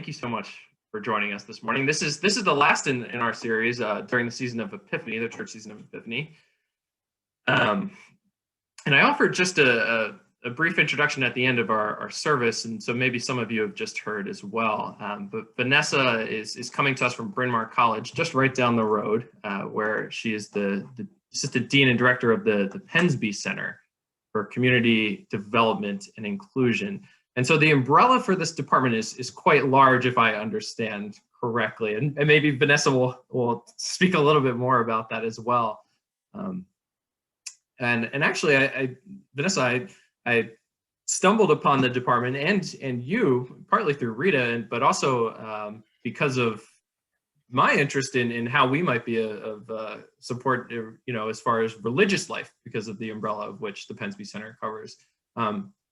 thank you so much for joining us this morning. This is the last in our series during the season of Epiphany, the church season of Epiphany. And I offered just a brief introduction at the end of our service, and so maybe some of you have just heard as well. But Vanessa is coming to us from Bryn Mawr College, just right down the road, where she is the assistant dean and director of the Pensby Center for Community Development and Inclusion. And so the umbrella for this department is quite large, if I understand correctly. And maybe Vanessa will speak a little bit more about that as well. And actually, Vanessa, I stumbled upon the department and you partly through Rita, but also because of my interest in how we might be of support, as far as religious life, because of the umbrella of which the Pensby Center covers.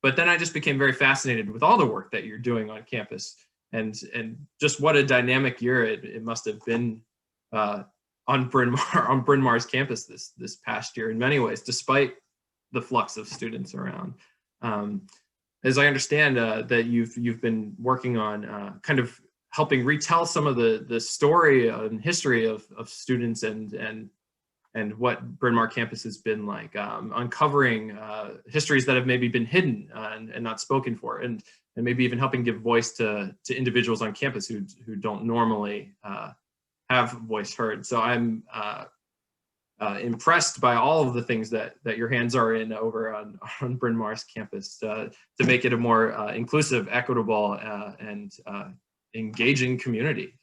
But then I just became very fascinated with all the work that you're doing on campus, and just what a dynamic year it must have been on Bryn Mawr's campus this past year in many ways, despite the flux of students around. As I understand that you've been working on kind of helping retell some of the story and history of students and what Bryn Mawr campus has been like, uncovering histories that have maybe been hidden and not spoken for, and maybe even helping give voice to individuals on campus who don't normally have voice heard. So I'm impressed by all of the things that your hands are in over on Bryn Mawr's campus to make it a more inclusive, equitable, and engaging community.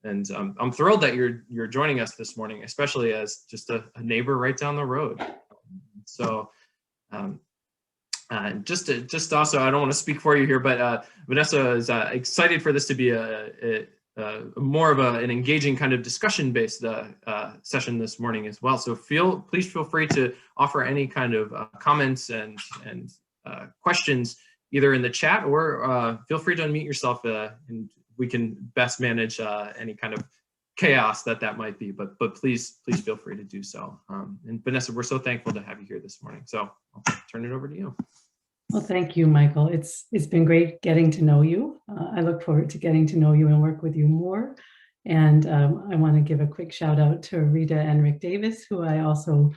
And I'm thrilled that you're joining us this morning, especially as just a neighbor right down the road. So just also, I don't want to speak for you here, but Vanessa is excited for this to be more of an engaging kind of discussion-based session this morning as well. So please feel free to offer any kind of comments and questions either in the chat, or feel free to unmute yourself and we can best manage any kind of chaos that might be, but please feel free to do so. And Vanessa, we're so thankful to have you here this morning. So I'll turn it over to you. Well, thank you, Michael. It's been great getting to know you. I look forward to getting to know you and work with you more. And I want to give a quick shout out to Rita and Rick Davis, who I also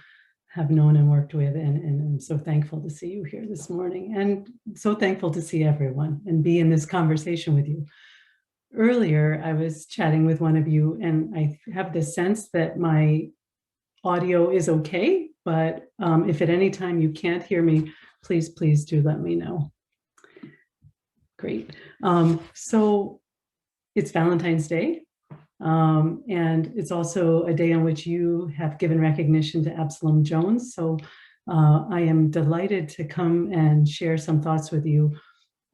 have known and worked with, and I'm so thankful to see you here this morning, and so thankful to see everyone and be in this conversation with you. Earlier, I was chatting with one of you, and I have the sense that my audio is okay, but if at any time you can't hear me, please do let me know. Great. So it's Valentine's Day, and it's also a day on which you have given recognition to Absalom Jones. So I am delighted to come and share some thoughts with you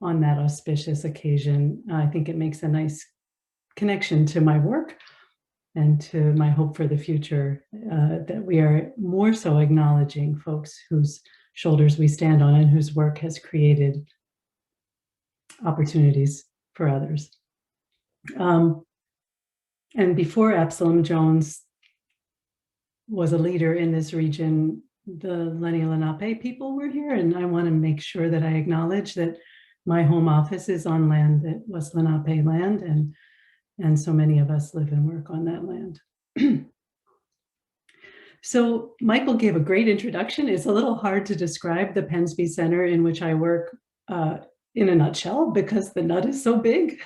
on that auspicious occasion. I think it makes a nice connection to my work and to my hope for the future, that we are more so acknowledging folks whose shoulders we stand on and whose work has created opportunities for others. And before Absalom Jones was a leader in this region, the Lenni Lenape people were here, and I want to make sure that I acknowledge that my home office is on land that was Lenape land, and so many of us live and work on that land. So Michael gave a great introduction. It's a little hard to describe the Pensby Center in which I work in a nutshell, because the nut is so big.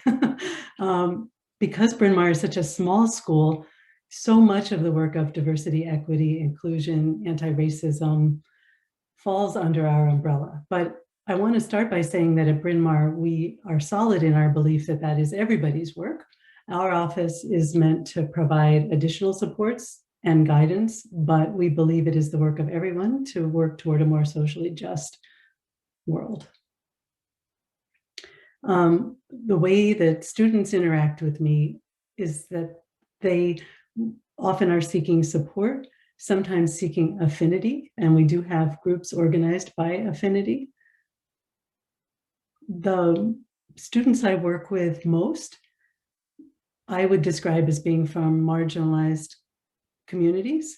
Because Bryn Mawr is such a small school, so much of the work of diversity, equity, inclusion, anti-racism falls under our umbrella. But I want to start by saying that at Bryn Mawr, we are solid in our belief that that is everybody's work. Our office is meant to provide additional supports and guidance, but we believe it is the work of everyone to work toward a more socially just world. The way that students interact with me is that they often are seeking support, sometimes seeking affinity, and we do have groups organized by affinity. The students I work with most, I would describe as being from marginalized communities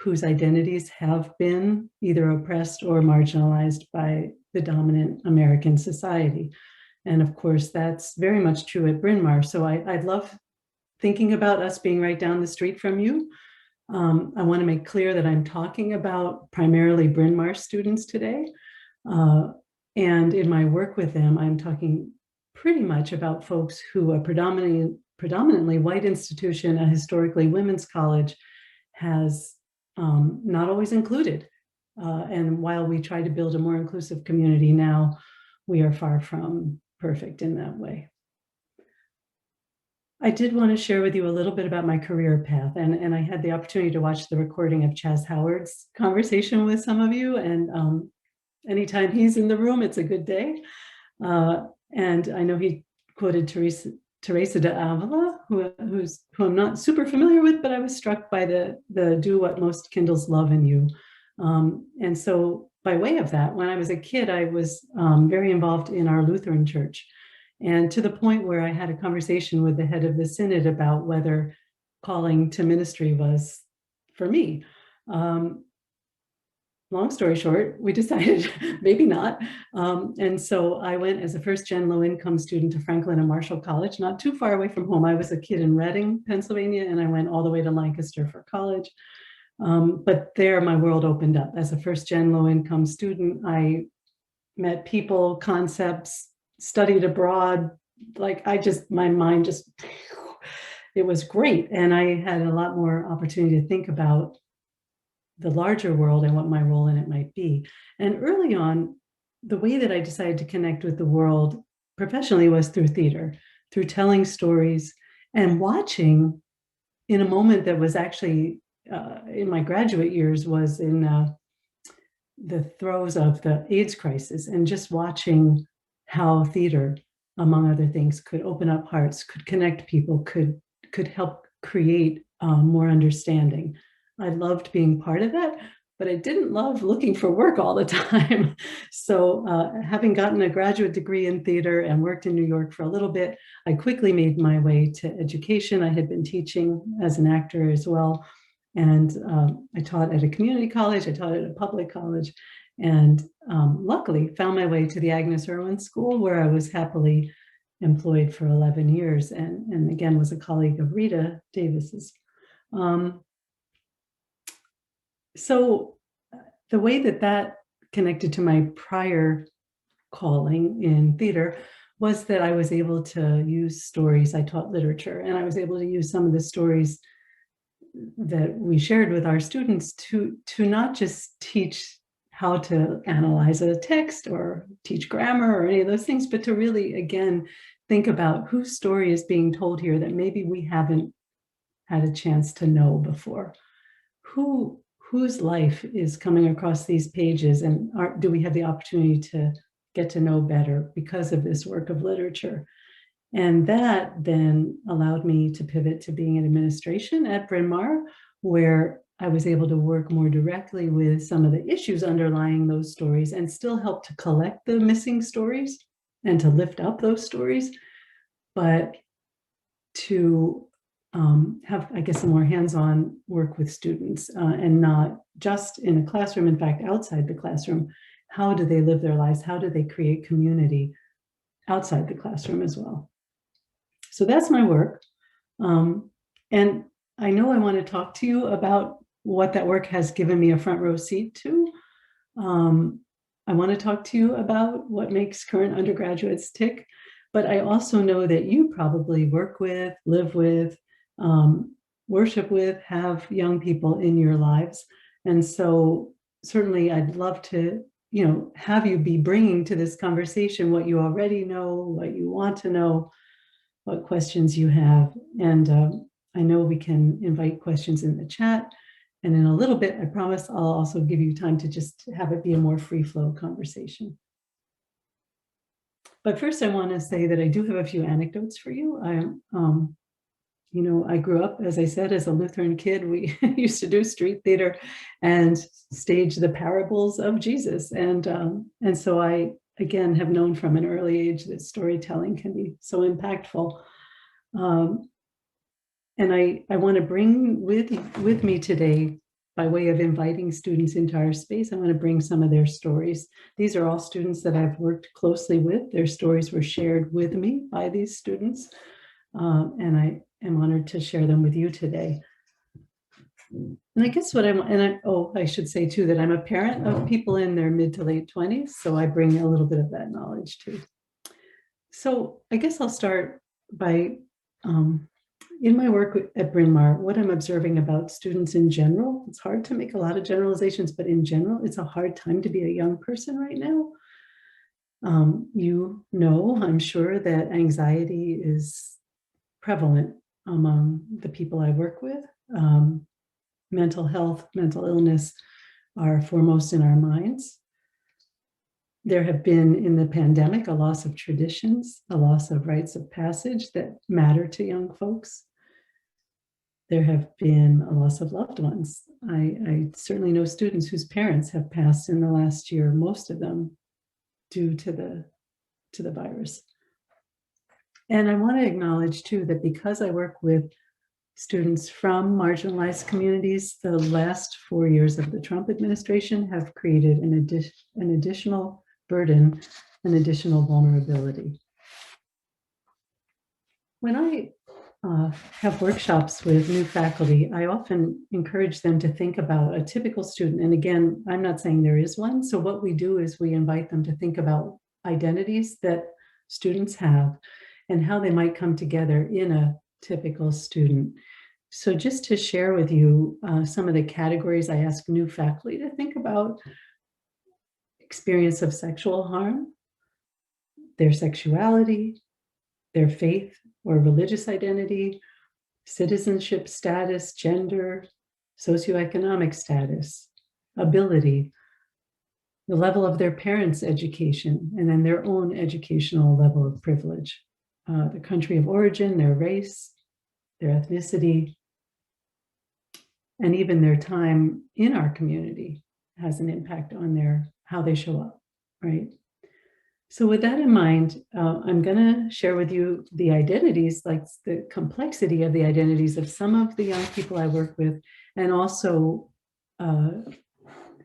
whose identities have been either oppressed or marginalized by the dominant American society. And of course, that's very much true at Bryn Mawr. So I'd love thinking about us being right down the street from you. I want to make clear that I'm talking about primarily Bryn Mawr students today. And in my work with them, I'm talking pretty much about folks who are predominantly white institution, a historically women's college, has not always included. And while we try to build a more inclusive community now, we are far from perfect in that way. I did want to share with you a little bit about my career path, and I had the opportunity to watch the recording of Chas Howard's conversation with some of you, and anytime he's in the room, it's a good day. And I know he quoted Teresa de Avila, who I'm not super familiar with, but I was struck by the do what most kindles love in you. And so by way of that, when I was a kid, I was very involved in our Lutheran church, and to the point where I had a conversation with the head of the synod about whether calling to ministry was for me. Long story short, we decided maybe not. And so I went as a first-gen low-income student to Franklin and Marshall College, not too far away from home. I was a kid in Reading, Pennsylvania, and I went all the way to Lancaster for college. But there my world opened up. As a first-gen low-income student, I met people, concepts, studied abroad. Like my mind just, it was great. And I had a lot more opportunity to think about the larger world and what my role in it might be. And early on, the way that I decided to connect with the world professionally was through theater, through telling stories and watching in a moment that was actually in my graduate years, was in the throes of the AIDS crisis, and just watching how theater, among other things, could open up hearts, could connect people, could help create more understanding. I loved being part of that, but I didn't love looking for work all the time. So having gotten a graduate degree in theater and worked in New York for a little bit, I quickly made my way to education. I had been teaching as an actor as well. And I taught at a community college, I taught at a public college, and luckily found my way to the Agnes Irwin School, where I was happily employed for 11 years, and again was a colleague of Rita Davis's. So the way that connected to my prior calling in theater was that I was able to use stories. I taught literature, and I was able to use some of the stories that we shared with our students to not just teach how to analyze a text or teach grammar or any of those things, but to really, again, think about whose story is being told here that maybe we haven't had a chance to know before. Whose life is coming across these pages, and do we have the opportunity to get to know better because of this work of literature? And that then allowed me to pivot to being in administration at Bryn Mawr, where I was able to work more directly with some of the issues underlying those stories and still help to collect the missing stories and to lift up those stories, but to have, I guess, a more hands-on work with students and not just in a classroom, in fact, outside the classroom. How do they live their lives? How do they create community outside the classroom as well? So that's my work. And I know I want to talk to you about what that work has given me a front row seat to. I want to talk to you about what makes current undergraduates tick, but I also know that you probably work with, live with, worship with, have young people in your lives. And so certainly I'd love to, have you be bringing to this conversation what you already know, what you want to know, what questions you have. And I know we can invite questions in the chat. And in a little bit, I promise I'll also give you time to just have it be a more free flow conversation. But first, I want to say that I do have a few anecdotes for you. I grew up, as I said, as a Lutheran kid. We used to do street theater and stage the parables of Jesus. And so I, again, have known from an early age that storytelling can be so impactful. And I want to bring with me today by way of inviting students into our space, I want to bring some of their stories. These are all students that I've worked closely with. Their stories were shared with me by these students, and I am honored to share them with you today. And I guess what I should say too, that I'm a parent of people in their mid to late 20s, so I bring a little bit of that knowledge too. So I guess I'll start by, in my work at Bryn Mawr, what I'm observing about students in general. It's hard to make a lot of generalizations, but in general, it's a hard time to be a young person right now. You know, I'm sure that anxiety is prevalent among the people I work with. Mental health, mental illness are foremost in our minds. There have been, in the pandemic, a loss of traditions, a loss of rites of passage that matter to young folks. There have been a loss of loved ones. I certainly know students whose parents have passed in the last year, most of them due to the virus. And I want to acknowledge too that because I work with students from marginalized communities, the last 4 years of the Trump administration have created an additional burden, an additional vulnerability. When I have workshops with new faculty, I often encourage them to think about a typical student. And again, I'm not saying there is one. So what we do is we invite them to think about identities that students have and how they might come together in a typical student. So just to share with you some of the categories I ask new faculty to think about: experience of sexual harm, their sexuality, their faith or religious identity, citizenship status, gender, socioeconomic status, ability, the level of their parents' education, and then their own educational level of privilege, the country of origin, their race, their ethnicity, and even their time in our community has an impact on how they show up, right? So with that in mind, I'm going to share with you the identities, like the complexity of the identities of some of the young people I work with, and also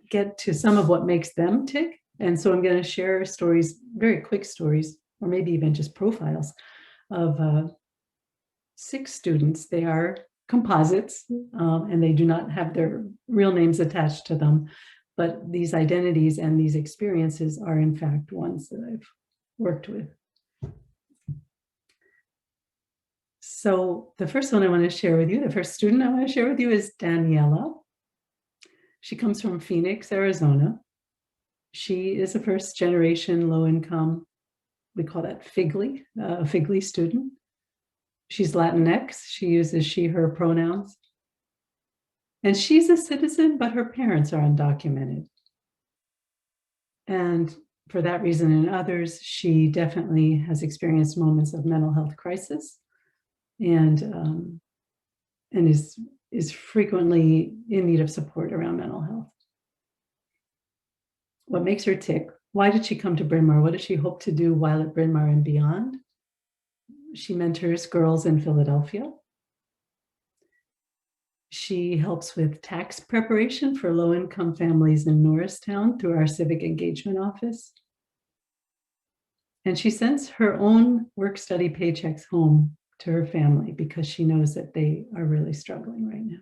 get to some of what makes them tick. And so I'm going to share stories, very quick stories, or maybe even just profiles of 6 students. They are composites, and they do not have their real names attached to them. But these identities and these experiences are in fact ones that I've worked with. So the first one I want to share with you, the first student I want to share with you is Daniella. She comes from Phoenix, Arizona. She is a first generation low income, we call that FIGLY student. She's Latinx. She uses she, her pronouns. And she's a citizen, but her parents are undocumented. And for that reason and others, she definitely has experienced moments of mental health crisis and is frequently in need of support around mental health. What makes her tick? Why did she come to Bryn Mawr? What does she hope to do while at Bryn Mawr and beyond? She mentors girls in Philadelphia. She helps with tax preparation for low-income families in Norristown through our civic engagement office. And she sends her own work-study paychecks home to her family because she knows that they are really struggling right now.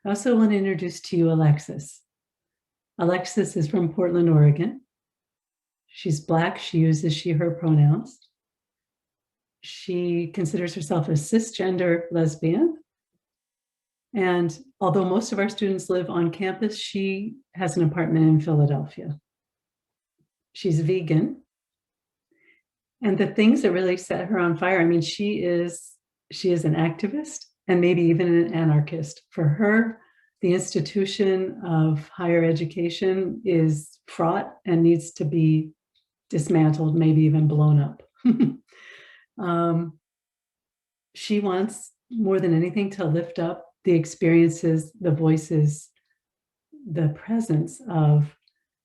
I also want to introduce to you Alexis. Alexis is from Portland, Oregon. She's Black. She uses she, her pronouns. She considers herself a cisgender lesbian. And although most of our students live on campus, she has an apartment in Philadelphia. She's vegan. And the things that really set her on fire, I mean, she is an activist and maybe even an anarchist. For her, the institution of higher education is fraught and needs to be dismantled, maybe even blown up. She wants more than anything to lift up the experiences, the voices, the presence of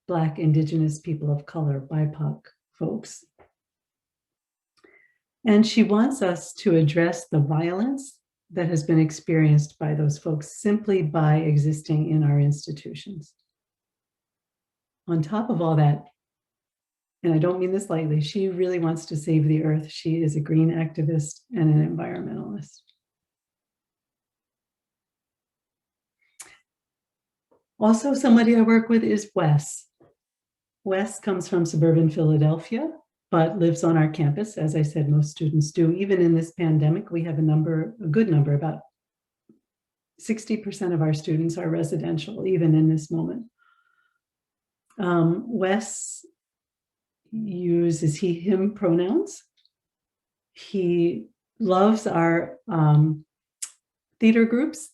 Black, Indigenous people of color, BIPOC folks. And she wants us to address the violence that has been experienced by those folks simply by existing in our institutions. On top of all that, and I don't mean this lightly, she really wants to save the earth. She is a green activist and an environmentalist. Also, somebody I work with is Wes. Wes comes from suburban Philadelphia, but lives on our campus. As I said, most students do. Even in this pandemic, we have a good number, about 60% of our students are residential, even in this moment. Wes uses he, him pronouns. He loves our theater groups.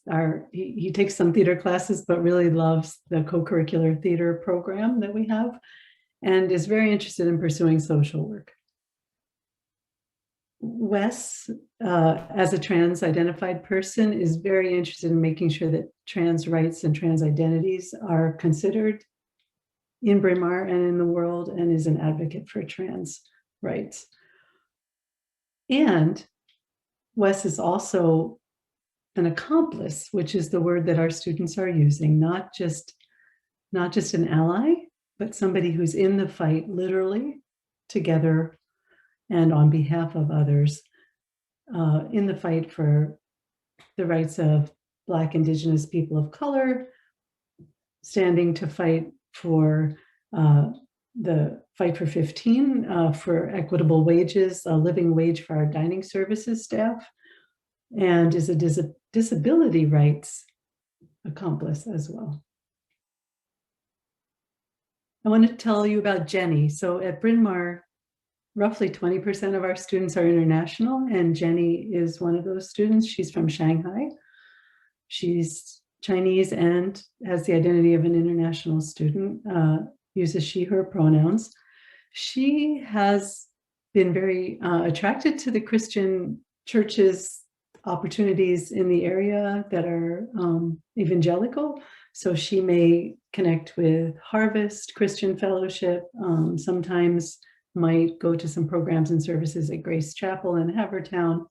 He takes some theater classes, but really loves the co-curricular theater program that we have, and is very interested in pursuing social work. Wes, as a trans identified person, is very interested in making sure that trans rights and trans identities are considered in Bryn Mawr and in the world, and is an advocate for trans rights. And Wes is also an accomplice, which is the word that our students are using, not just an ally, but somebody who's in the fight literally together and on behalf of others, in the fight for the rights of Black, Indigenous people of color, standing to fight for the Fight for 15, for equitable wages, a living wage for our dining services staff, and is a disability rights accomplice as well. I want to tell you about Jenny. So at Bryn Mawr, roughly 20% of our students are international, and Jenny is one of those students. She's from Shanghai. She's Chinese and has the identity of an international student, uses she, her pronouns. She has been very attracted to the Christian churches opportunities in the area that are evangelical. So she may connect with Harvest Christian Fellowship, sometimes might go to some programs and services at Grace Chapel in Havertown.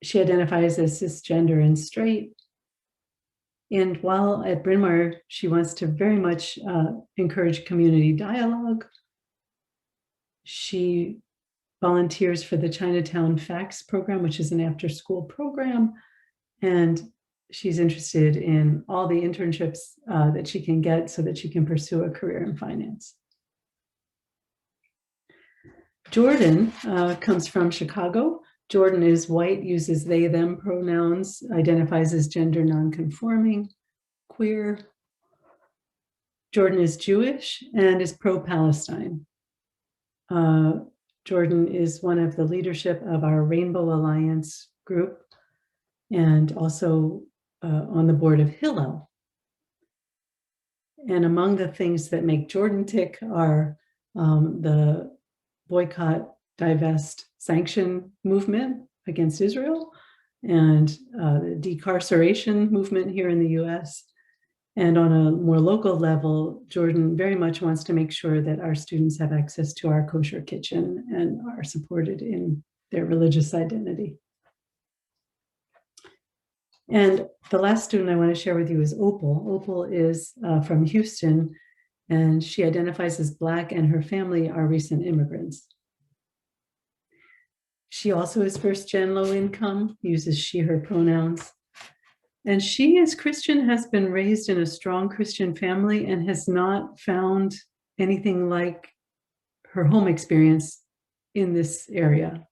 She identifies as cisgender and straight. And while at Bryn Mawr, she wants to very much encourage community dialogue. She volunteers for the Chinatown Facts program, which is an after-school program. And she's interested in all the internships that she can get so that she can pursue a career in finance. Jordan comes from Chicago. Jordan is white, uses they, them pronouns, identifies as gender nonconforming, queer. Jordan is Jewish and is pro-Palestine. Jordan is one of the leadership of our Rainbow Alliance group and also on the board of Hillel. And among the things that make Jordan tick are the boycott, divest, sanction movement against Israel, and the decarceration movement here in the US. And on a more local level, Jordan very much wants to make sure that our students have access to our kosher kitchen and are supported in their religious identity. And the last student I want to share with you is Opal. Opal is from Houston, and she identifies as Black, and her family are recent immigrants. She also is first-gen low income, uses she, her pronouns. And she, as Christian, has been raised in a strong Christian family and has not found anything like her home experience in this area.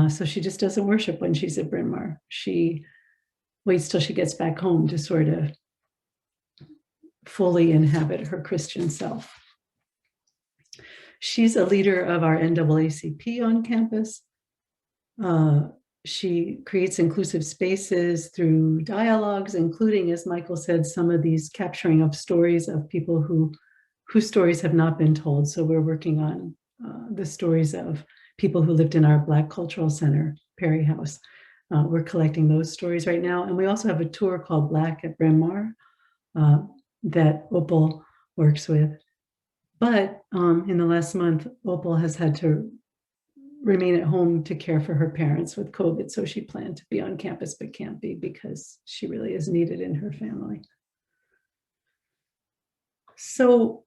So she just doesn't worship when she's at Bryn Mawr. She waits till she gets back home to sort of fully inhabit her Christian self. She's a leader of our NAACP on campus. She creates inclusive spaces through dialogues, including, as Michael said, some of these capturing of stories of people whose stories have not been told. So we're working on the stories of people who lived in our Black Cultural Center, Perry House. We're collecting those stories right now. And we also have a tour called Black at Bryn Mawr that Opal works with. But in the last month, Opal has had to remain at home to care for her parents with COVID. So she planned to be on campus, but can't be because she really is needed in her family. So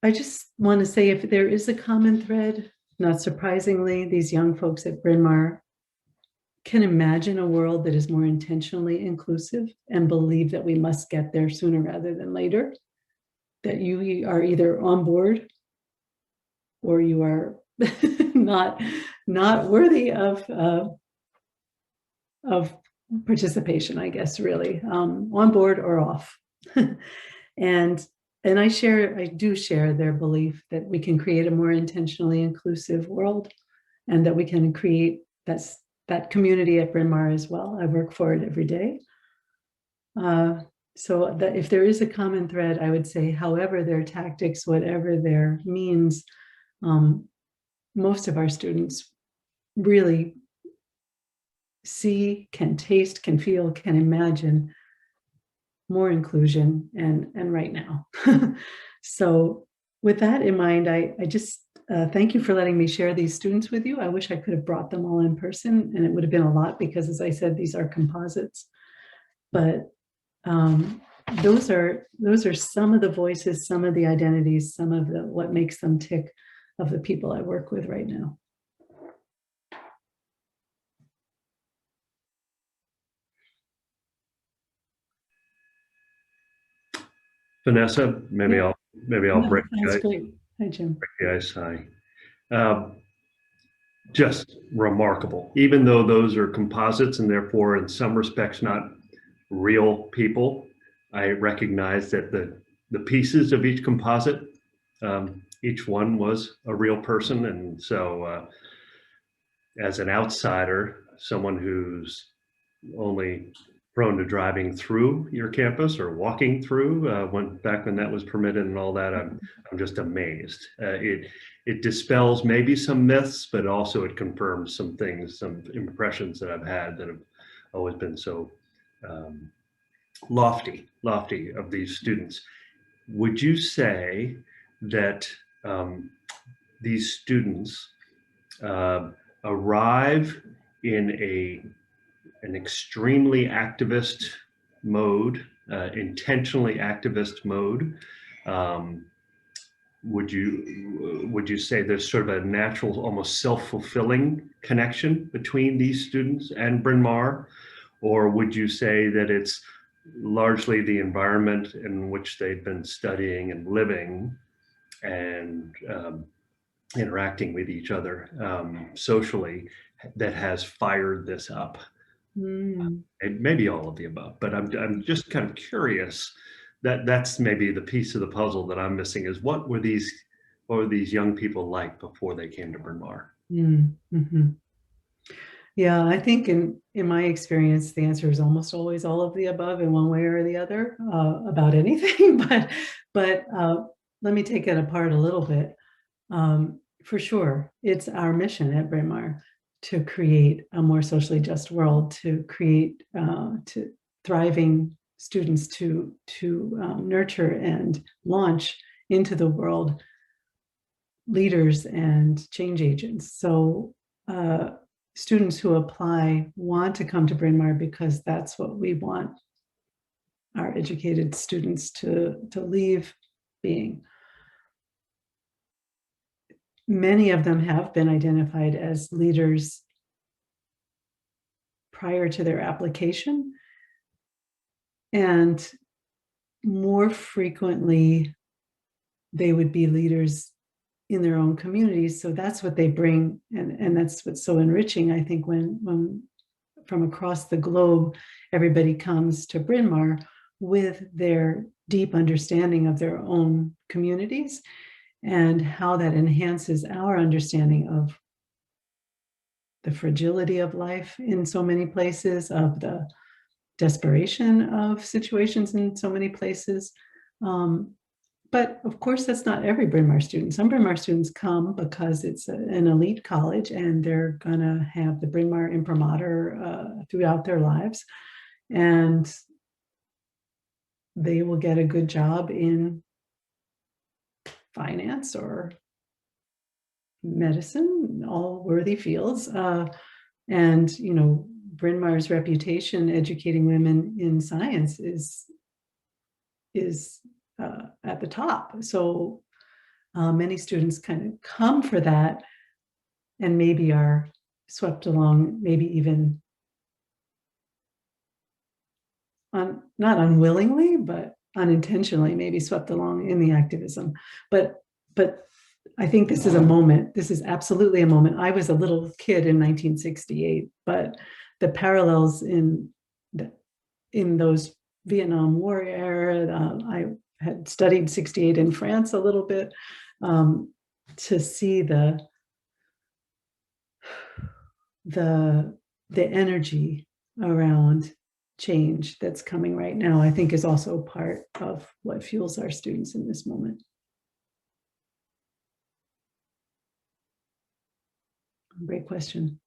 I just want to say, if there is a common thread, not surprisingly, these young folks at Bryn Mawr can imagine a world that is more intentionally inclusive and believe that we must get there sooner rather than later, that you are either on board or you are not worthy of participation, I guess, really, on board or off. and I do share their belief that we can create a more intentionally inclusive world, and that we can create that community at Bryn Mawr as well. I work for it every day. So that if there is a common thread, I would say, however their tactics, whatever their means, most of our students really see, can taste, can feel, can imagine more inclusion, and right now. So with that in mind, I just thank you for letting me share these students with you. I wish I could have brought them all in person, and it would have been a lot because, as I said, these are composites. But those are some of the voices, some of the identities, some of what makes them tick of the people I work with right now. Vanessa, maybe I'll break That's great. Hi, Jim. the ice. Hi. Just remarkable. Even though those are composites and therefore in some respects not real people, I recognize that the pieces of each composite, each one was a real person. And so as an outsider, someone who's only prone to driving through your campus or walking through back when that was permitted and all that, I'm just amazed. It dispels maybe some myths, but also it confirms some things, some impressions that I've had that have always been so lofty of these students. Would you say that these students arrive in an extremely activist mode, intentionally activist mode? Would you say there's sort of a natural, almost self-fulfilling connection between these students and Bryn Mawr? Or would you say that it's largely the environment in which they've been studying and living and interacting with each other socially that has fired this up? And maybe all of the above, but I'm just kind of curious. That's maybe the piece of the puzzle that I'm missing, is what were these young people like before they came to Bryn Mawr? Mm-hmm. Yeah, I think in my experience, the answer is almost always all of the above in one way or the other about anything. But let me take it apart a little bit. For sure, it's our mission at Bryn Mawr to create a more socially just world, to create to thriving students, to nurture and launch into the world leaders and change agents. So students who apply want to come to Bryn Mawr because that's what we want our educated students to leave being. Many of them have been identified as leaders prior to their application, and more frequently they would be leaders in their own communities. So that's what they bring, and that's what's so enriching, I think, when from across the globe everybody comes to Bryn Mawr with their deep understanding of their own communities, and how that enhances our understanding of the fragility of life in so many places, of the desperation of situations in so many places. But of course, that's not every Bryn Mawr student. Some Bryn Mawr students come because it's an elite college and they're gonna have the Bryn Mawr imprimatur throughout their lives. And they will get a good job in finance or medicine, all worthy fields. And, you know, Bryn Mawr's reputation educating women in science is at the top. So many students kind of come for that and maybe are swept along, maybe even not unwillingly, but unintentionally, maybe swept along in the activism. But I think this is a moment. This is absolutely a moment. I was a little kid in 1968, but the parallels in those Vietnam War era, I had studied 68 in France a little bit, to see the energy around change that's coming right now, I think is also part of what fuels our students in this moment. Great question.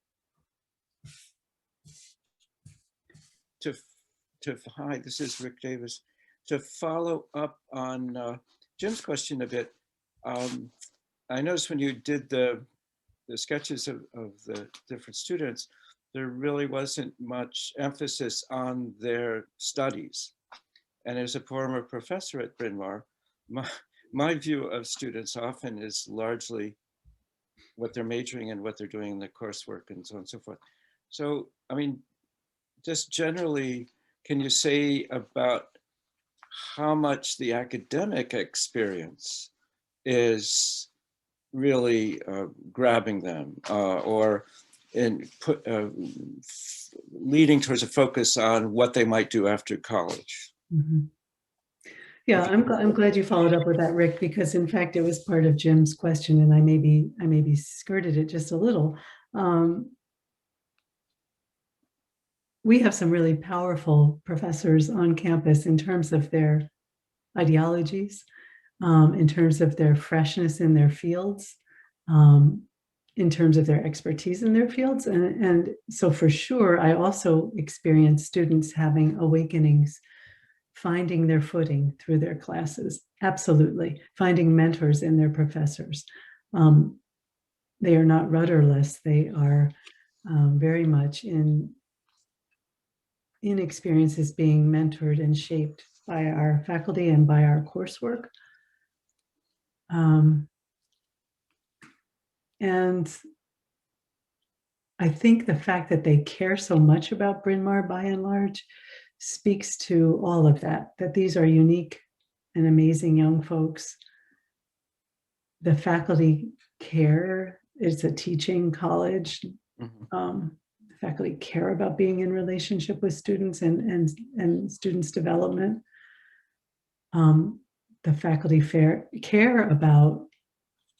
Hi, this is Rick Davis. To follow up on Jim's question a bit, I noticed when you did the sketches of the different students, there really wasn't much emphasis on their studies. And as a former professor at Bryn Mawr, my view of students often is largely what they're majoring in, what they're doing in the coursework, and so on and so forth. So, I mean, just generally, can you say about how much the academic experience is really grabbing them, or leading towards a focus on what they might do after college? Mm-hmm. Yeah, I'm glad you followed up with that, Rick, because in fact it was part of Jim's question, and I maybe skirted it just a little. We have some really powerful professors on campus in terms of their ideologies, in terms of their freshness in their fields, in terms of their expertise in their fields. And so for sure, I also experienced students having awakenings, finding their footing through their classes. Absolutely. Finding mentors in their professors. They are not rudderless. They are very much in experiences being mentored and shaped by our faculty and by our coursework. And I think the fact that they care so much about Bryn Mawr by and large speaks to all of that, that these are unique and amazing young folks. The faculty care. It's a teaching college. Mm-hmm. The faculty care about being in relationship with students and students' development. The faculty care about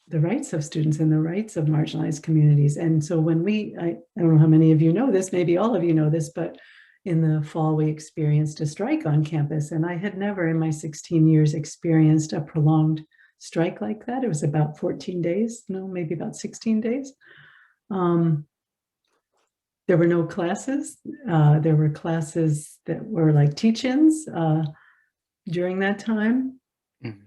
the rights of students and the rights of marginalized communities. And so when I don't know how many of you know this, maybe all of you know this, but in the fall we experienced a strike on campus, and I had never in my 16 years experienced a prolonged strike like that. It was about 14 days, no, maybe about 16 days. There were no classes. There were classes that were like teach-ins during that time. Mm-hmm.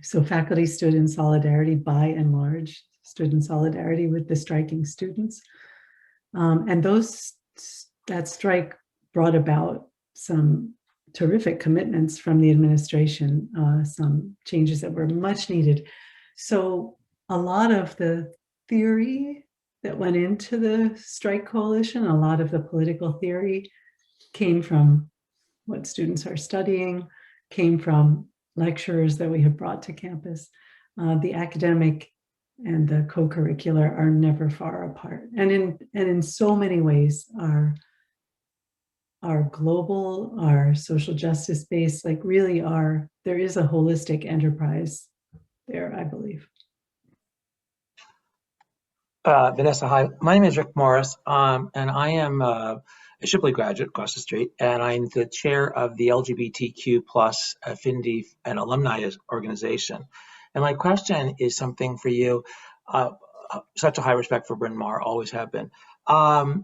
So faculty stood in solidarity, by and large, stood in solidarity with the striking students. And that strike brought about some terrific commitments from the administration, some changes that were much needed. So a lot of the theory that went into the strike coalition, a lot of the political theory came from what students are studying, came from lecturers that we have brought to campus. The academic and the co-curricular are never far apart. And in so many ways are global, are social justice based, like really there is a holistic enterprise there, I believe. Vanessa, hi. My name is Rick Morris, and I am a Shipley graduate across the street, and I'm the chair of the LGBTQ plus affinity and alumni organization. And my question is something for you. Such a high respect for Bryn Mawr, always have been. How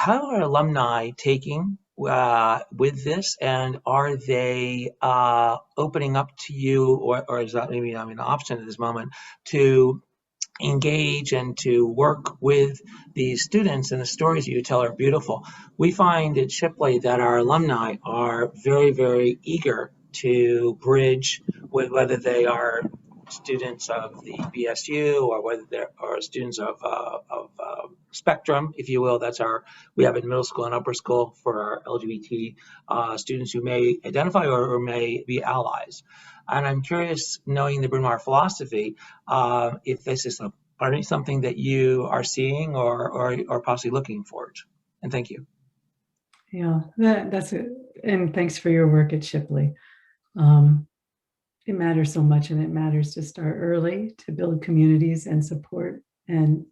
are alumni taking with this, and are they opening up to you, or is that maybe an option at this moment, to engage and to work with these students, and the stories that you tell are beautiful. We find at Shipley that our alumni are very, very eager to bridge with whether they are students of the BSU or whether they're or students of Spectrum, if you will. We have it in middle school and upper school for our LGBT students who may identify or may be allies. And I'm curious, knowing the Bryn Mawr philosophy, if this is something that you are seeing or possibly looking forward to. And thank you. Yeah, that's it. And thanks for your work at Shipley. It matters so much, and it matters to start early to build communities and support and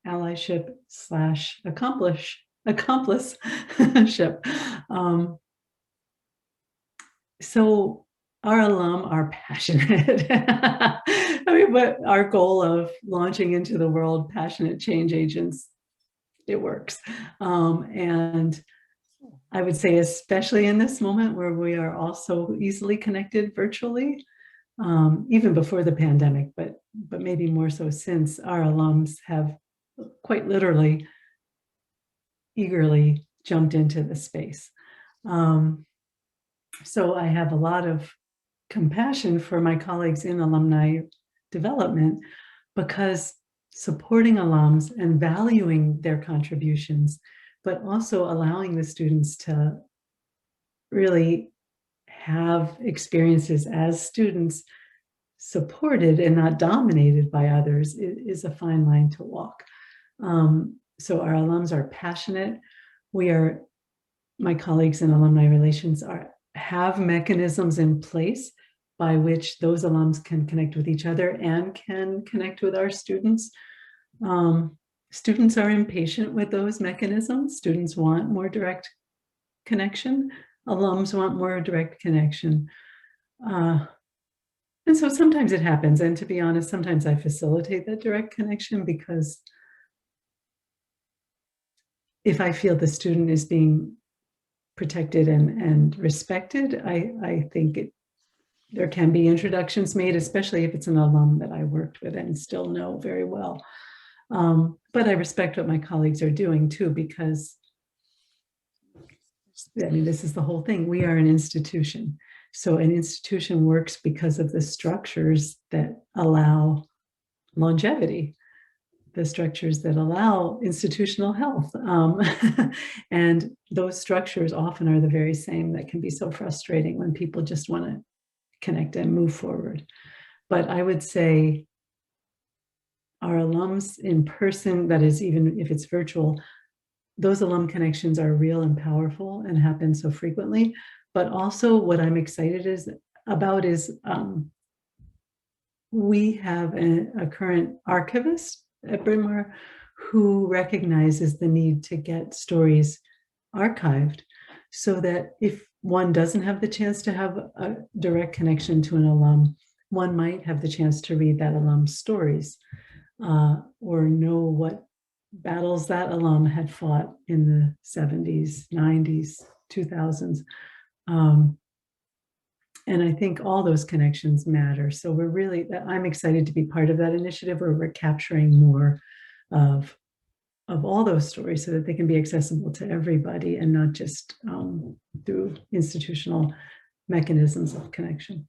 allyship / accomplishship. So our alum are passionate. I mean, but our goal of launching into the world passionate change agents, it works. And I would say, especially in this moment where we are all so easily connected virtually, even before the pandemic, but maybe more so since, our alums have quite literally eagerly jumped into the space. So I have a lot of compassion for my colleagues in alumni development, because supporting alums and valuing their contributions, but also allowing the students to really have experiences as students supported and not dominated by others is a fine line to walk. So our alums are passionate. My colleagues in alumni relations have mechanisms in place by which those alums can connect with each other and can connect with our students. Students are impatient with those mechanisms. Students want more direct connection. Alums want more direct connection. And so sometimes it happens. And to be honest, sometimes I facilitate that direct connection, because if I feel the student is being protected and respected, I think there can be introductions made, especially if it's an alum that I worked with and still know very well. But I respect what my colleagues are doing too, because I mean, this is the whole thing. We are an institution. So an institution works because of the structures that allow longevity, the structures that allow institutional health. And those structures often are the very same that can be so frustrating when people just want to connect and move forward. But I would say our alums in person, that is, even if it's virtual, those alum connections are real and powerful and happen so frequently. But also what I'm excited about is we have a current archivist at Bryn Mawr who recognizes the need to get stories archived, so that if one doesn't have the chance to have a direct connection to an alum, one might have the chance to read that alum's stories or know what battles that alum had fought in the 70s, 90s, 2000s. And I think all those connections matter. So I'm excited to be part of that initiative where we're capturing more of all those stories so that they can be accessible to everybody and not just through institutional mechanisms of connection.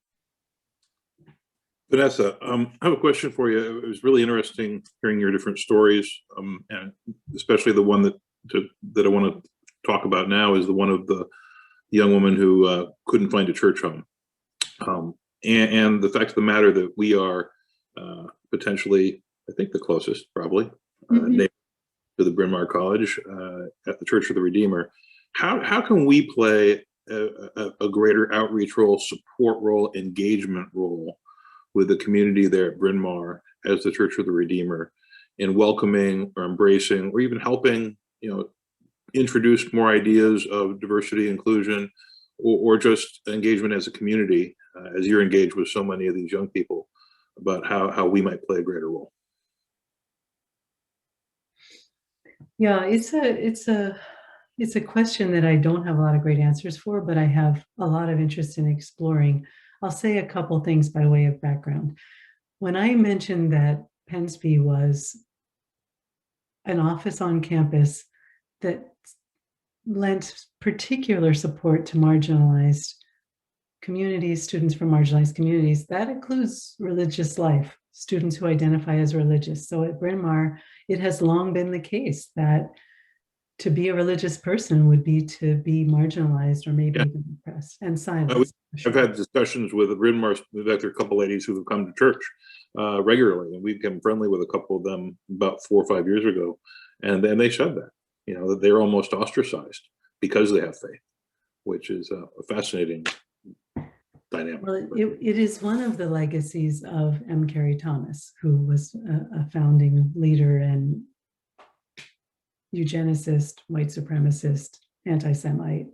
Vanessa, I have a question for you. It was really interesting hearing your different stories, and especially the one that I want to talk about now is the one of the young woman who couldn't find a church home. And the fact of the matter that we are potentially, I think, the closest, probably, neighbor to the Bryn Mawr College at the Church of the Redeemer. How can we play a greater outreach role, support role, engagement role with the community there at Bryn Mawr as the Church of the Redeemer in welcoming or embracing or even helping, introduce more ideas of diversity, inclusion, or just engagement as a community, as you're engaged with so many of these young people about how we might play a greater role? Yeah, it's a question that I don't have a lot of great answers for, but I have a lot of interest in exploring. I'll say a couple things by way of background. When I mentioned that Pensby was an office on campus that lent particular support to marginalized communities, students from marginalized communities. That includes religious life, students who identify as religious. So at Bryn Mawr, it has long been the case that to be a religious person would be to be marginalized or maybe even oppressed and silenced. I've had discussions with the Bryn Mawr, there are a couple ladies who have come to church regularly, and we became friendly with a couple of them about 4 or 5 years ago. And then they said that, that they're almost ostracized because they have faith, which is a fascinating dynamic. Well, it is one of the legacies of M. Carey Thomas, who was a founding leader and eugenicist, white supremacist, anti-Semite,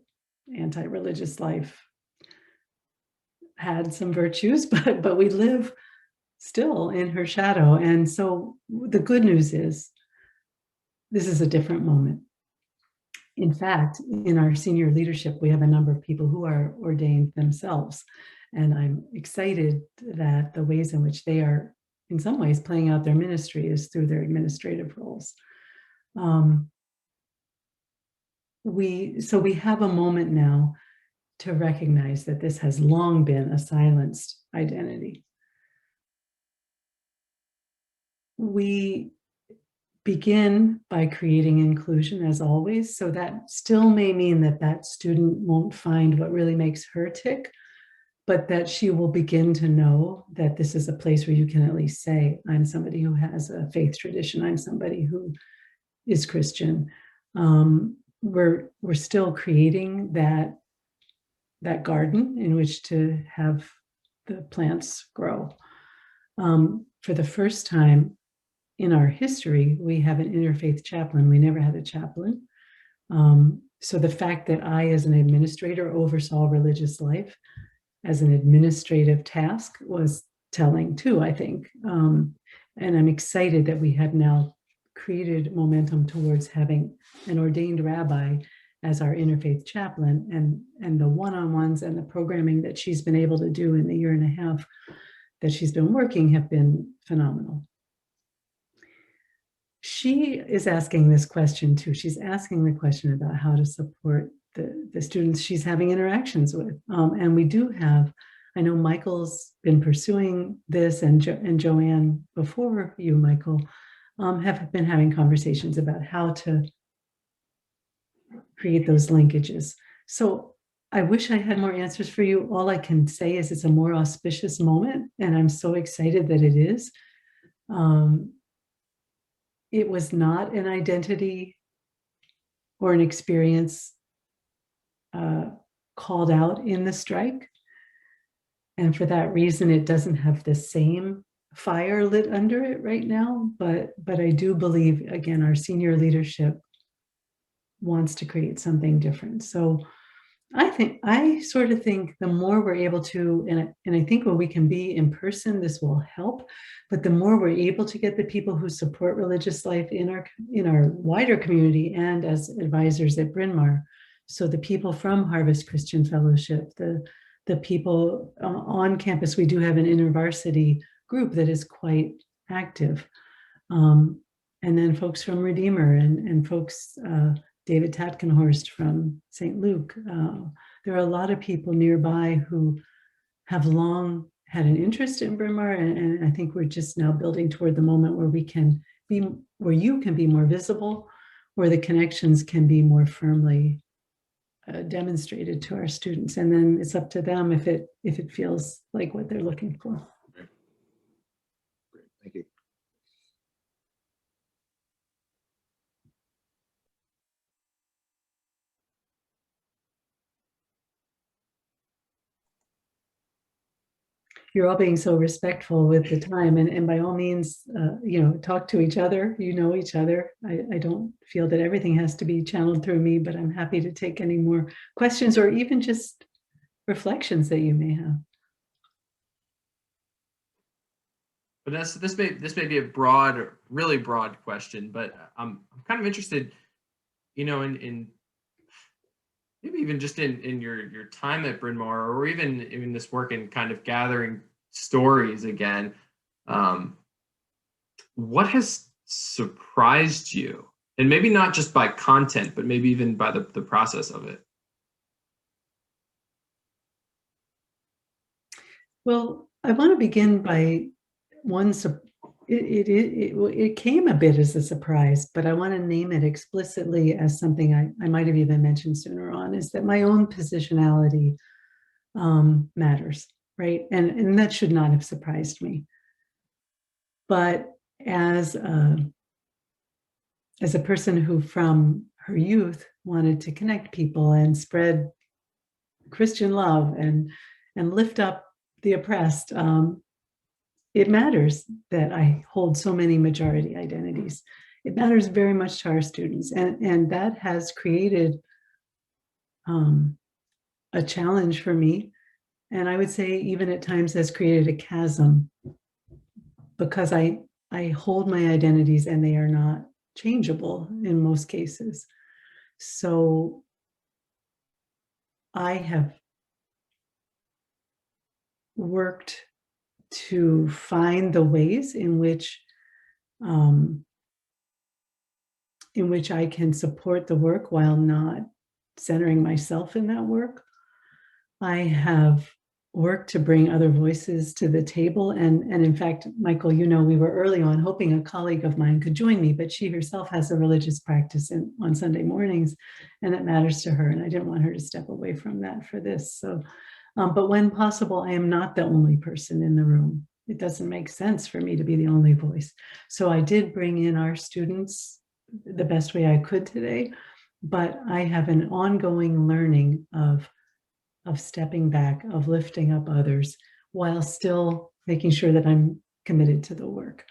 anti-religious life. Had some virtues, but we live still in her shadow. And so the good news is this is a different moment. In fact, in our senior leadership, we have a number of people who are ordained themselves. And I'm excited that the ways in which they are, in some ways, playing out their ministry is through their administrative roles. So we have a moment now to recognize that this has long been a silenced identity. We begin by creating inclusion, as always, so that still may mean that that student won't find what really makes her tick, but that she will begin to know that this is a place where you can at least say, I'm somebody who has a faith tradition, I'm somebody who is Christian. We're still creating that garden in which to have the plants grow. For the first time in our history, we have an interfaith chaplain. We never had a chaplain. So the fact that I, as an administrator, oversaw religious life as an administrative task was telling too, I think. And I'm excited that we have now created momentum towards having an ordained rabbi as our interfaith chaplain, and the one-on-ones and the programming that she's been able to do in the year and a half that she's been working have been phenomenal. She is asking this question too. She's asking the question about how to support the students she's having interactions with. And we do have, I know Michael's been pursuing this, and Joanne before you, Michael, have been having conversations about how to create those linkages. So I wish I had more answers for you. All I can say is it's a more auspicious moment, and I'm so excited that it is. It was not an identity or an experience called out in the strike. And for that reason, it doesn't have the same fire lit under it right now. But I do believe, again, our senior leadership wants to create something different. So I sort of think the more we're able to, and I think when we can be in person, this will help. But the more we're able to get the people who support religious life in our wider community and as advisors at Bryn Mawr, so the people from Harvest Christian Fellowship, the people on campus, we do have an intervarsity group that is quite active, and then folks from Redeemer and folks. David Tatkenhorst from St. Luke. There are a lot of people nearby who have long had an interest in Bryn Mawr, and I think we're just now building toward the moment where we can be, where you can be more visible, where the connections can be more firmly demonstrated to our students, and then it's up to them if it feels like what they're looking for. Great. Thank you. You're all being so respectful with the time, and by all means, talk to each other. You know each other. I don't feel that everything has to be channeled through me, but I'm happy to take any more questions or even just reflections that you may have. But this may be a broad, really broad question, but I'm kind of interested, in maybe even just in your time at Bryn Mawr, or even in this work in kind of gathering stories again. what has surprised you? And maybe not just by content, but maybe even by the process of it. Well, I want to begin by one. It came a bit as a surprise, but I want to name it explicitly as something I might have even mentioned sooner on, is that my own positionality matters, right? And that should not have surprised me. But as a person who from her youth wanted to connect people and spread Christian love and lift up the oppressed, it matters that I hold so many majority identities. It matters very much to our students. And that has created a challenge for me. And I would say even at times has created a chasm, because I hold my identities and they are not changeable in most cases. So I have worked to find the ways in which I can support the work while not centering myself in that work. I have worked to bring other voices to the table. And in fact, Michael, you know, we were early on hoping a colleague of mine could join me, but she herself has a religious practice on Sunday mornings, and it matters to her. And I didn't want her to step away from that for this. So, but when possible, I am not the only person in the room. It doesn't make sense for me to be the only voice. So I did bring in our students the best way I could today, but I have an ongoing learning of stepping back, of lifting up others, while still making sure that I'm committed to the work.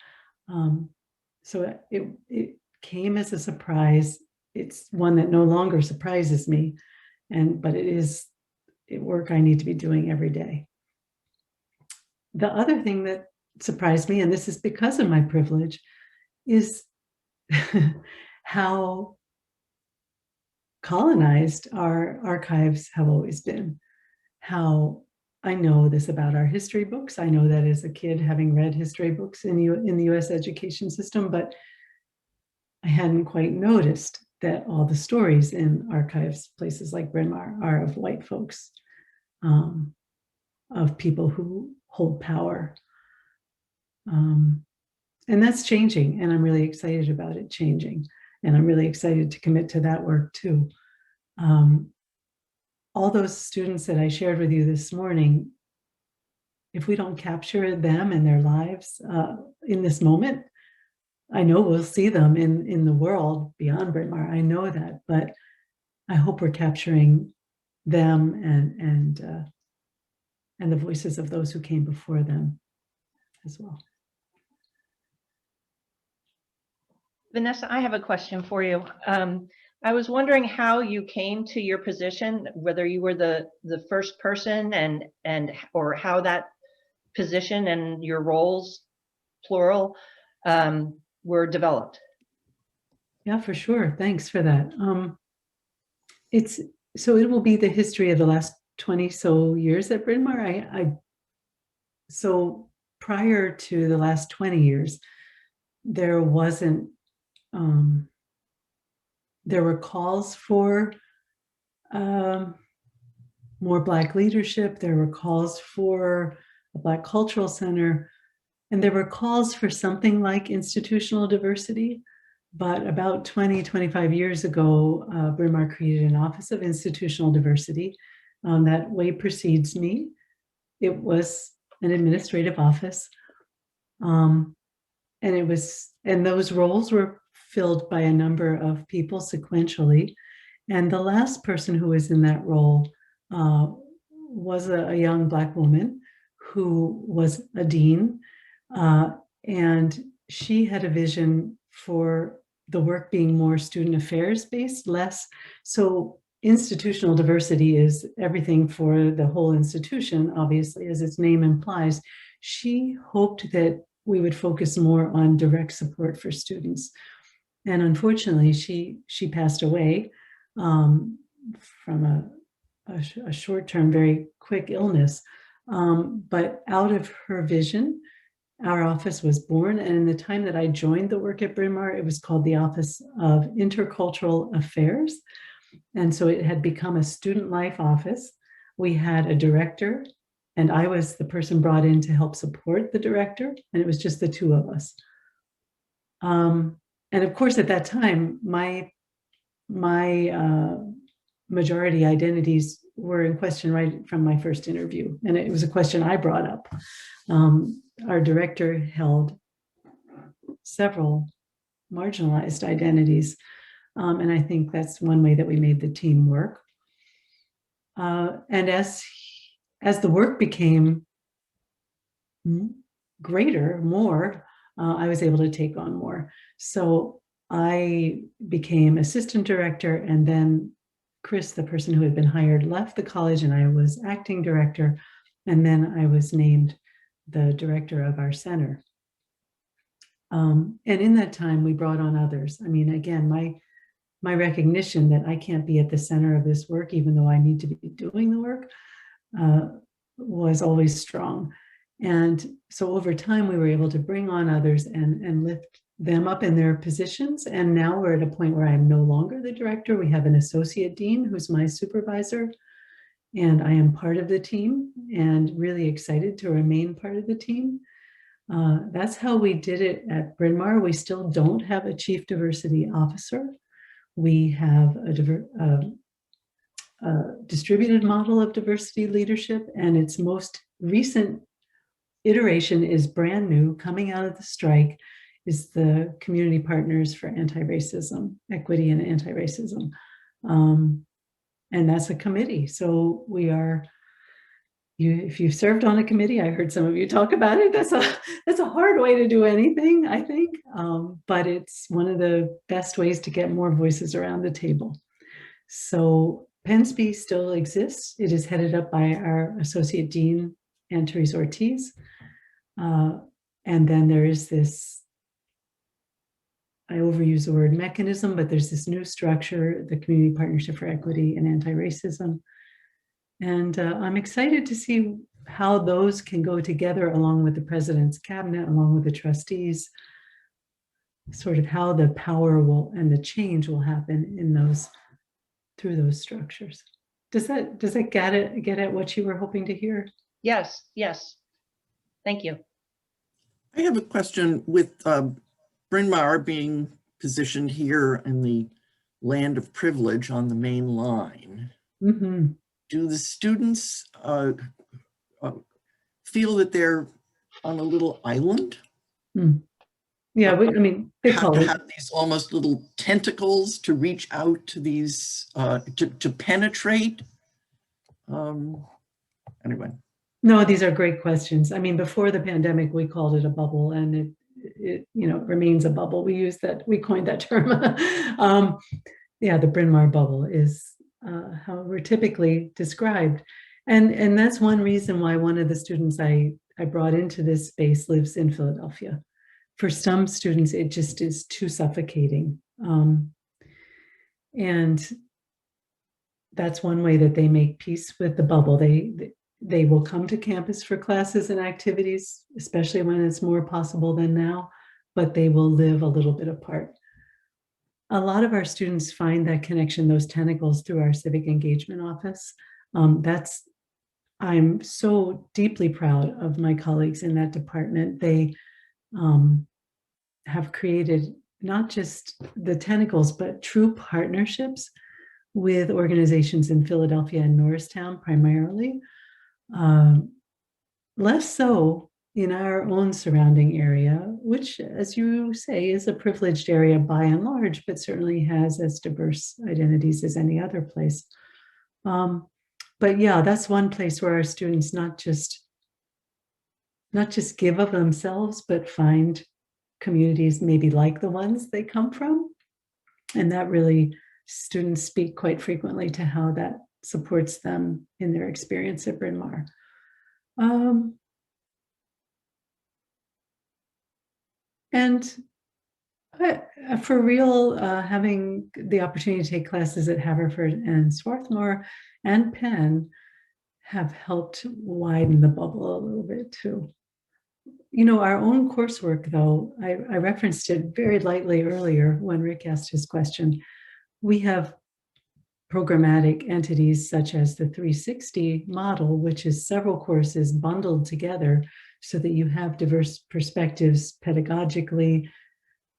So it came as a surprise. It's one that no longer surprises me, but it is work I need to be doing every day. The other thing that surprised me, and this is because of my privilege, is how colonized our archives have always been. How I know this about our history books. I know that as a kid, having read history books in the US education system, but I hadn't quite noticed that all the stories in archives, places like Bryn Mawr, are of white folks, of people who hold power. And that's changing, and I'm really excited about it changing. And I'm really excited to commit to that work too. All those students that I shared with you this morning, if we don't capture them and their lives in this moment, I know we'll see them in the world beyond Bryn Mawr. I know that, but I hope we're capturing them and the voices of those who came before them as well. Vanessa, I have a question for you. I was wondering how you came to your position, whether you were the first person or how that position and your roles, plural, were developed. Yeah, for sure. Thanks for that. It will be the history of the last 20 so years at Bryn Mawr. So prior to the last 20 years, there wasn't, there were calls for more Black leadership. There were calls for a Black cultural center, and there were calls for something like institutional diversity. But about 20, 25 years ago, Bryn Mawr created an Office of Institutional Diversity that way precedes me. It was an administrative office. And those roles were filled by a number of people sequentially. And the last person who was in that role was a young Black woman who was a dean. And she had a vision for the work being more student affairs based, less. So institutional diversity is everything for the whole institution, obviously, as its name implies. She hoped that we would focus more on direct support for students. And unfortunately, she passed away from a short-term, very quick illness. But out of her vision our office was born. And in the time that I joined the work at Bryn Mawr, it was called the Office of Intercultural Affairs. And so it had become a student life office. We had a director, and I was the person brought in to help support the director, and it was just the two of us. And of course, at that time, my majority identities were in question right from my first interview, and it was a question I brought up. Our director held several marginalized identities, and I think that's one way that we made the team work. And as the work became greater, more, I was able to take on more. So I became assistant director, and then Chris, the person who had been hired, left the college, and I was acting director. And then I was named the director of our center. And in that time, we brought on others. I mean, again, my recognition that I can't be at the center of this work, even though I need to be doing the work, was always strong. And so over time, we were able to bring on others and lift them up in their positions. And now we're at a point where I'm no longer the director. We have an associate dean who's my supervisor, and I am part of the team and really excited to remain part of the team. That's how we did it at Bryn Mawr. We still don't have a chief diversity officer. We have a distributed model of diversity leadership, and its most recent iteration is brand new, coming out of the strike, is the Community Partners for Anti-Racism, Equity and Anti-Racism. And that's a committee. So we are, if you've served on a committee, I heard some of you talk about it, that's a hard way to do anything, I think, but it's one of the best ways to get more voices around the table. So Pensby still exists. It is headed up by our Associate Dean, Anne-Therese Ortiz. And then there is this, I overuse the word mechanism, but there's this new structure, the Community Partnership for Equity and Anti-Racism. And I'm excited to see how those can go together along with the president's cabinet, along with the trustees, sort of how the power will and the change will happen in those, through those structures. Does that get at what you were hoping to hear? Yes, yes. Thank you. I have a question with Bryn Mawr being positioned here in the land of privilege on the main line. Mm-hmm. Do the students feel that they're on a little island? Yeah, I mean, they have to have these almost little tentacles to reach out to these, to penetrate? Anyway. No, these are great questions. I mean, before the pandemic, we called it a bubble, and it remains a bubble. We coined that term. Yeah, the Bryn Mawr bubble is how we're typically described. And that's one reason why one of the students I brought into this space lives in Philadelphia. For some students, it just is too suffocating. And that's one way that they make peace with the bubble. They will come to campus for classes and activities, especially when it's more possible than now, but they will live a little bit apart. A lot of our students find that connection, those tentacles, through our civic engagement office. I'm so deeply proud of my colleagues in that department. They have created not just the tentacles, but true partnerships with organizations in Philadelphia and Norristown primarily. Less so in our own surrounding area, which, as you say, is a privileged area by and large, but certainly has as diverse identities as any other place. But yeah, that's one place where our students not just give of themselves, but find communities maybe like the ones they come from. And that really, students speak quite frequently to how that supports them in their experience at Bryn Mawr. And for real, having the opportunity to take classes at Haverford and Swarthmore and Penn have helped widen the bubble a little bit too. you know, our own coursework, though, I referenced it very lightly earlier when Rick asked his question. We have programmatic entities such as the 360 model, which is several courses bundled together so that you have diverse perspectives pedagogically,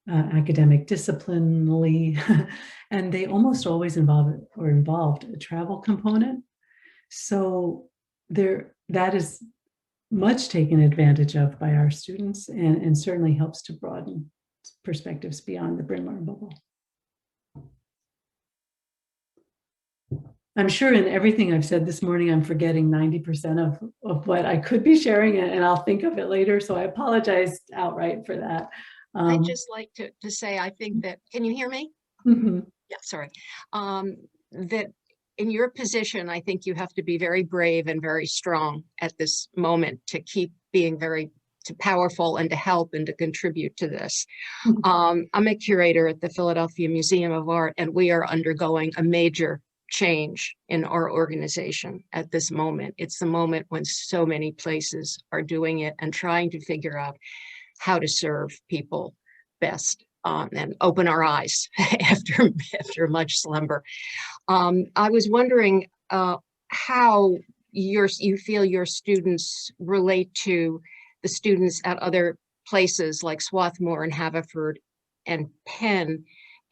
academic disciplinally, and they almost always involved a travel component. So that is much taken advantage of by our students and certainly helps to broaden perspectives beyond the Bryn Mawr bubble. I'm sure in everything I've said this morning, I'm forgetting 90% of what I could be sharing, and I'll think of it later. So I apologize outright for that. I'd just like to say, I think that, can you hear me? Mm-hmm. Yeah, sorry. That in your position, I think you have to be very brave and very strong at this moment to keep being very powerful and to help and to contribute to this. I'm a curator at the Philadelphia Museum of Art, and we are undergoing a major change in our organization at this moment. It's the moment when so many places are doing it and trying to figure out how to serve people best and open our eyes after much slumber. I was wondering how you feel your students relate to the students at other places like Swarthmore and Haverford and Penn,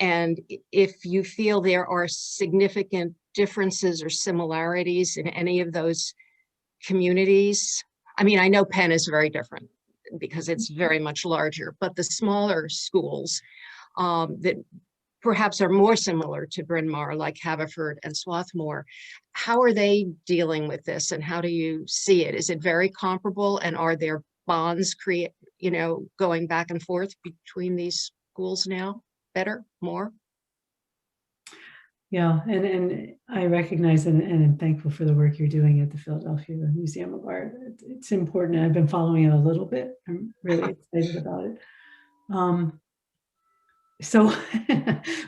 and if you feel there are significant differences or similarities in any of those communities. I mean, I know Penn is very different because it's very much larger, but the smaller schools that perhaps are more similar to Bryn Mawr, like Haverford and Swarthmore, how are they dealing with this, and how do you see it? Is it very comparable, and are there bonds going back and forth between these schools now? Better, more? Yeah, and I recognize and I'm thankful for the work you're doing at the Philadelphia Museum of Art. It's important. I've been following it a little bit. I'm really excited about it. So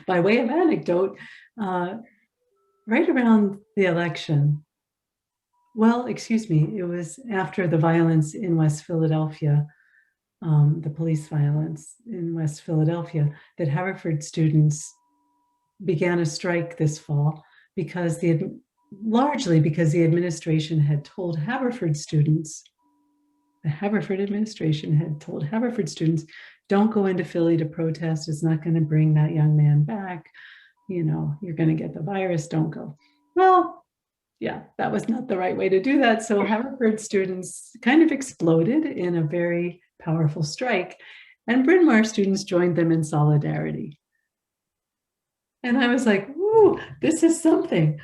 by way of anecdote, right around the election, well, excuse me, it was after the violence in West Philadelphia, the police violence in West Philadelphia, that Haverford students began a strike this fall because largely because the administration had told Haverford students, the Haverford administration had told Haverford students, don't go into Philly to protest. It's not going to bring that young man back. You know, you're going to get the virus. Don't go. Well, yeah, that was not the right way to do that. So Haverford students kind of exploded in a very powerful strike, and Bryn Mawr students joined them in solidarity. And I was like, ooh, this is something.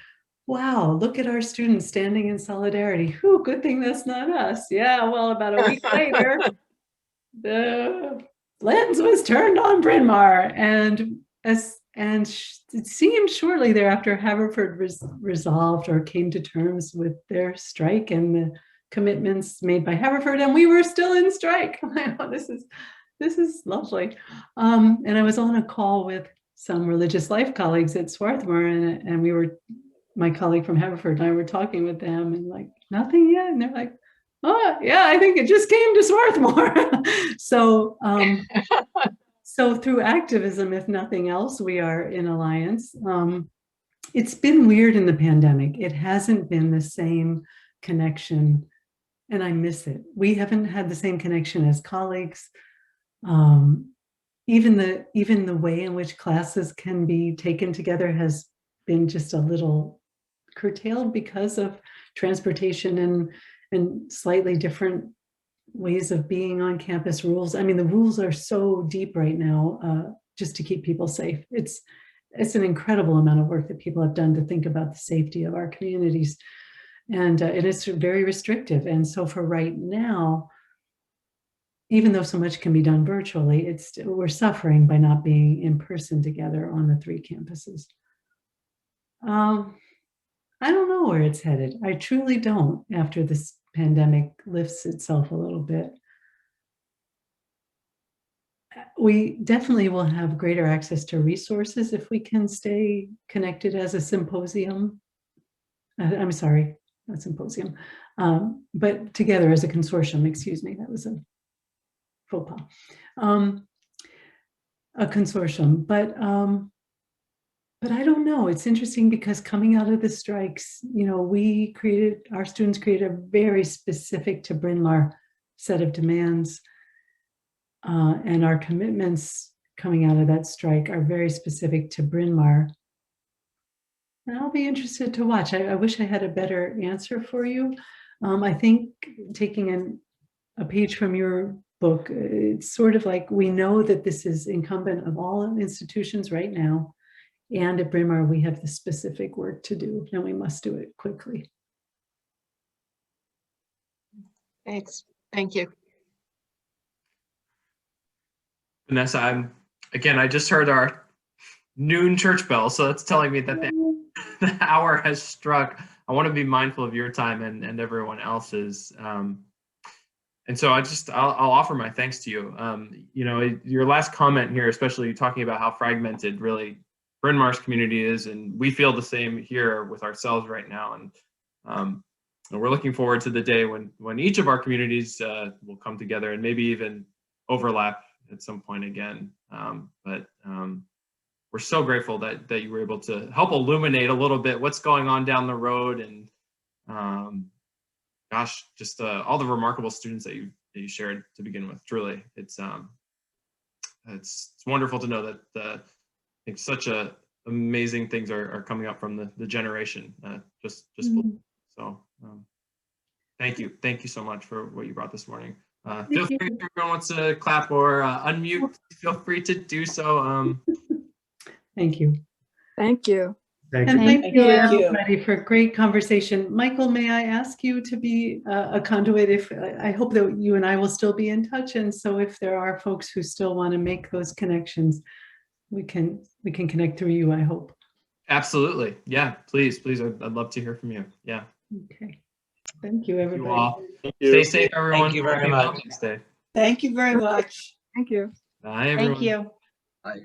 Wow, look at our students standing in solidarity. Whew, good thing that's not us. Yeah, well, about a week later, the lens was turned on Bryn Mawr, and it seemed shortly thereafter Haverford resolved or came to terms with their strike and the commitments made by Haverford, and we were still in strike. Oh, this is lovely. And I was on a call with some religious life colleagues at Swarthmore, and my colleague from Haverford and I were talking with them, and like, nothing yet. And they're like, oh yeah, I think it just came to Swarthmore. So through activism, if nothing else, we are in alliance. It's been weird in the pandemic. It hasn't been the same connection, and I miss it. We haven't had the same connection as colleagues. Even the way in which classes can be taken together has been just a little curtailed because of transportation and slightly different ways of being on campus rules. I mean, the rules are so deep right now just to keep people safe. It's an incredible amount of work that people have done to think about the safety of our communities. And it is very restrictive. And so for right now, even though so much can be done virtually, we're suffering by not being in person together on the 3 campuses. I don't know where it's headed. I truly don't, after this pandemic lifts itself a little bit. We definitely will have greater access to resources if we can stay connected as a symposium. I'm sorry, not symposium, but together as a consortium, excuse me, that was a faux pas, a consortium. But I don't know. It's interesting because coming out of the strikes, you know, our students created a very specific to Bryn Mawr set of demands, and our commitments coming out of that strike are very specific to Bryn Mawr. And I'll be interested to watch. I wish I had a better answer for you. I think taking a page from your book, it's sort of like we know that this is incumbent of all institutions right now. And at Bryn Mawr, we have the specific work to do, and we must do it quickly. Thanks. Thank you. Vanessa, I just heard our noon church bell, so that's telling me that the hour has struck. I want to be mindful of your time and everyone else's. And so I'll offer my thanks to you. You know, your last comment here, especially talking about how fragmented really Bryn Mawr's community is, and we feel the same here with ourselves right now. And we're looking forward to the day when each of our communities will come together and maybe even overlap at some point again. But we're so grateful that you were able to help illuminate a little bit what's going on down the road, and gosh, just all the remarkable students that you shared to begin with. Truly, it's wonderful to know that I think such amazing things are coming up from the generation. So thank you so much for what you brought this morning. Feel free, if everyone wants to clap or unmute, feel free to do so. Thank you. Thank you. Thank And you. thank you everybody for a great conversation. Michael, may I ask you to be a conduit? I hope that you and I will still be in touch. And so if there are folks who still want to make those connections, we can connect through you, I hope. Absolutely. Yeah, please. I'd love to hear from you. Yeah. Okay. Thank you, everybody. You all. Thank you. Stay safe, everyone. Thank you very Happy much. Valentine's Day. Thank you very much. Thank you. Bye, everyone. Thank you. Bye.